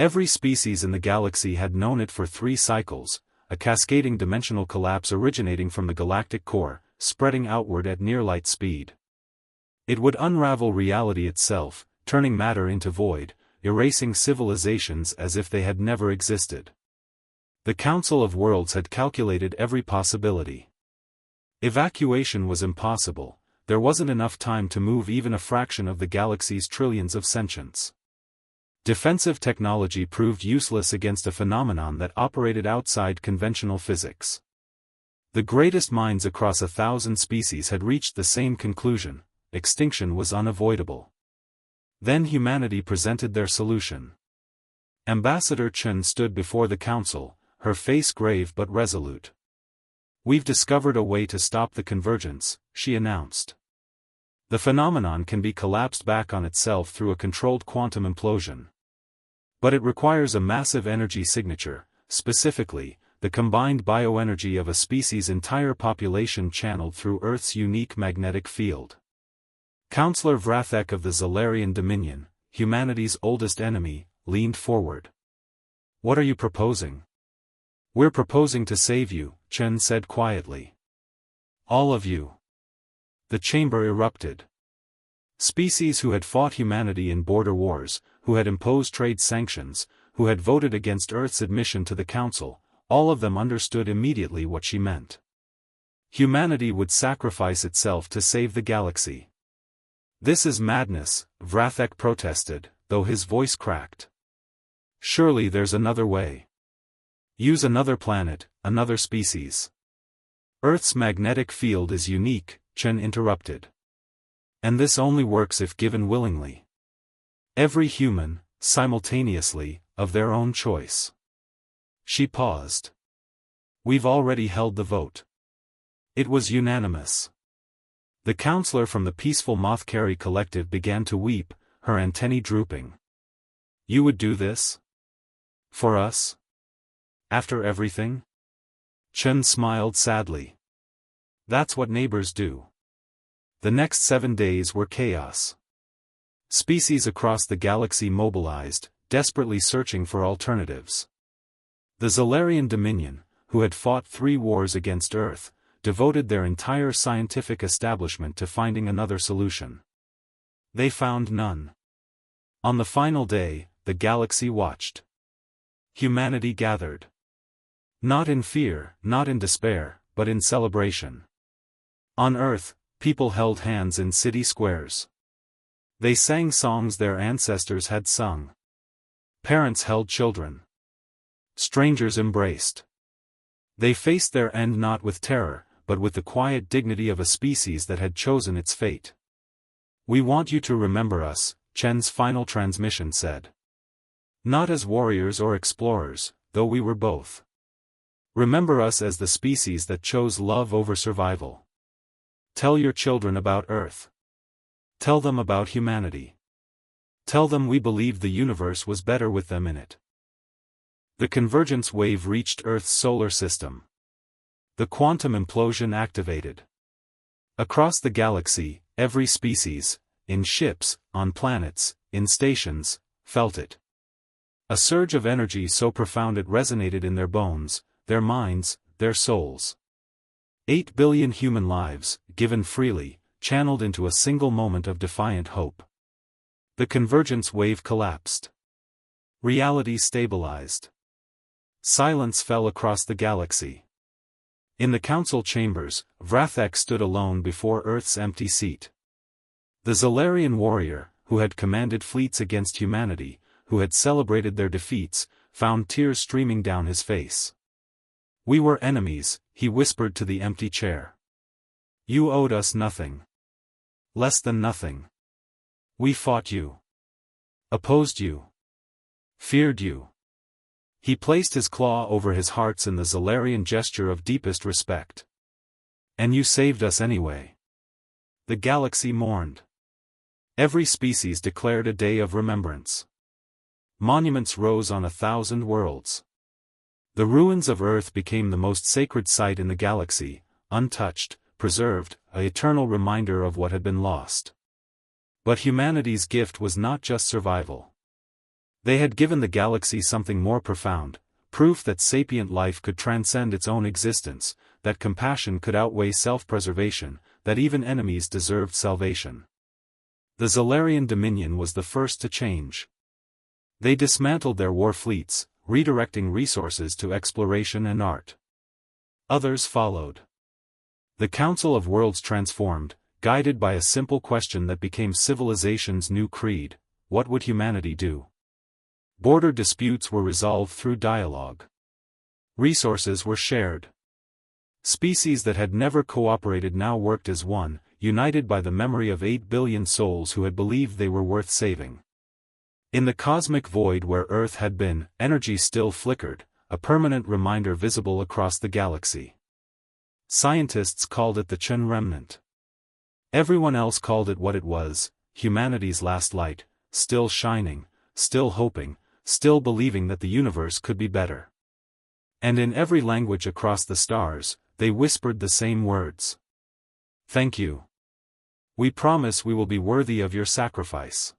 Every species in the galaxy had known it for 3 cycles, a cascading dimensional collapse originating from the galactic core, spreading outward at near light speed. It would unravel reality itself, turning matter into void, erasing civilizations as if they had never existed. The Council of Worlds had calculated every possibility. Evacuation was impossible, there wasn't enough time to move even a fraction of the galaxy's trillions of sentients. Defensive technology proved useless against a phenomenon that operated outside conventional physics. The greatest minds across 1,000 species had reached the same conclusion: extinction was unavoidable. Then humanity presented their solution. Ambassador Chen stood before the council, her face grave but resolute. "We've discovered a way to stop the convergence," she announced. "The phenomenon can be collapsed back on itself through a controlled quantum implosion. But it requires a massive energy signature, specifically, the combined bioenergy of a species' entire population channeled through Earth's unique magnetic field." Counselor Vrathek of the Zalarian Dominion, humanity's oldest enemy, leaned forward. "What are you proposing?" "We're proposing to save you," Chen said quietly. "All of you." The chamber erupted. Species who had fought humanity in border wars, who had imposed trade sanctions, who had voted against Earth's admission to the Council, all of them understood immediately what she meant. Humanity would sacrifice itself to save the galaxy. "This is madness," Vrathek protested, though his voice cracked. "Surely there's another way. Use another planet, another species." "Earth's magnetic field is unique," Chen interrupted. "And this only works if given willingly. Every human, simultaneously, of their own choice." She paused. "We've already held the vote. It was unanimous." The counselor from the peaceful Mothcarry Collective began to weep, her antennae drooping. "You would do this? For us? After everything?" Chen smiled sadly. "That's what neighbors do." The next 7 days were chaos. Species across the galaxy mobilized, desperately searching for alternatives. The Zalarian Dominion, who had fought 3 wars against Earth, devoted their entire scientific establishment to finding another solution. They found none. On the final day, the galaxy watched. Humanity gathered. Not in fear, not in despair, but in celebration. On Earth, people held hands in city squares. They sang songs their ancestors had sung. Parents held children. Strangers embraced. They faced their end not with terror, but with the quiet dignity of a species that had chosen its fate. "We want you to remember us," Chen's final transmission said. "Not as warriors or explorers, though we were both. Remember us as the species that chose love over survival. Tell your children about Earth. Tell them about humanity. Tell them we believed the universe was better with them in it." The convergence wave reached Earth's solar system. The quantum implosion activated. Across the galaxy, every species, in ships, on planets, in stations, felt it. A surge of energy so profound it resonated in their bones, their minds, their souls. 8 billion human lives, given freely, channeled into a single moment of defiant hope. The convergence wave collapsed. Reality stabilized. Silence fell across the galaxy. In the council chambers, Vrathek stood alone before Earth's empty seat. The Zalarian warrior, who had commanded fleets against humanity, who had celebrated their defeats, found tears streaming down his face. "We were enemies," he whispered to the empty chair. "You owed us nothing. Less than nothing. We fought you. Opposed you. Feared you." He placed his claw over his hearts in the Zalarian gesture of deepest respect. "And you saved us anyway." The galaxy mourned. Every species declared a day of remembrance. Monuments rose on 1,000 worlds. The ruins of Earth became the most sacred site in the galaxy, untouched, preserved, an eternal reminder of what had been lost. But humanity's gift was not just survival. They had given the galaxy something more profound, proof that sapient life could transcend its own existence, that compassion could outweigh self-preservation, that even enemies deserved salvation. The Zalarian Dominion was the first to change. They dismantled their war fleets, redirecting resources to exploration and art. Others followed. The Council of Worlds transformed, guided by a simple question that became civilization's new creed: what would humanity do? Border disputes were resolved through dialogue. Resources were shared. Species that had never cooperated now worked as one, united by the memory of 8 billion souls who had believed they were worth saving. In the cosmic void where Earth had been, energy still flickered, a permanent reminder visible across the galaxy. Scientists called it the Chen Remnant. Everyone else called it what it was: humanity's last light, still shining, still hoping, still believing that the universe could be better. And in every language across the stars, they whispered the same words. Thank you. We promise we will be worthy of your sacrifice.